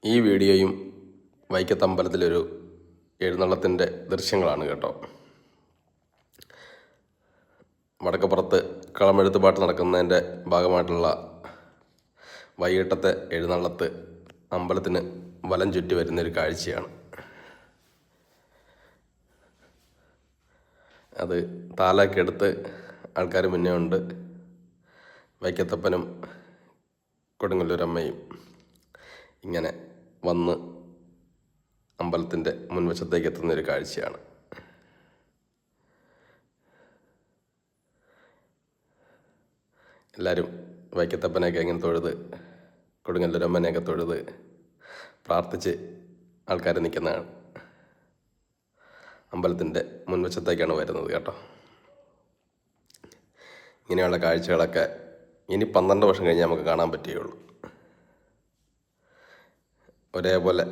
ഈ വീഡിയോയും വൈക്കത്തമ്പലത്തിലൊരു എഴുന്നള്ളത്തിൻ്റെ ദൃശ്യങ്ങളാണ് കേട്ടോ. വടക്കപ്പുറത്ത് കളമെഴുത്ത് പാട്ട് നടക്കുന്നതിൻ്റെ ഭാഗമായിട്ടുള്ള വൈകിട്ടത്തെ എഴുന്നള്ളത്ത് അമ്പലത്തിന് വലം ചുറ്റി വരുന്നൊരു കാഴ്ചയാണ്. അത് താലൊക്കെ എടുത്ത് ആൾക്കാർ മുന്നേ ഉണ്ട്. വൈക്കത്തപ്പനും കൊടുങ്ങല്ലൂരമ്മയും ഇങ്ങനെ വന്ന് അമ്പലത്തിൻ്റെ മുൻവശത്തേക്ക് എത്തുന്നൊരു കാഴ്ചയാണ്. എല്ലാവരും വൈക്കത്തപ്പനെയൊക്കെ ഇങ്ങനെ തൊഴുത് കൊടുങ്ങല്ലൂരമ്മനെയൊക്കെ തൊഴുത് പ്രാർത്ഥിച്ച് ആൾക്കാർ നിൽക്കുന്നതാണ്. അമ്പലത്തിൻ്റെ മുൻവശത്തേക്കാണ് വരുന്നത് കേട്ടോ. ഇങ്ങനെയുള്ള കാഴ്ചകളൊക്കെ ഇനി 12 വർഷം കഴിഞ്ഞ് നമുക്ക് കാണാൻ പറ്റുകയുള്ളൂ. ഒരേപോലെ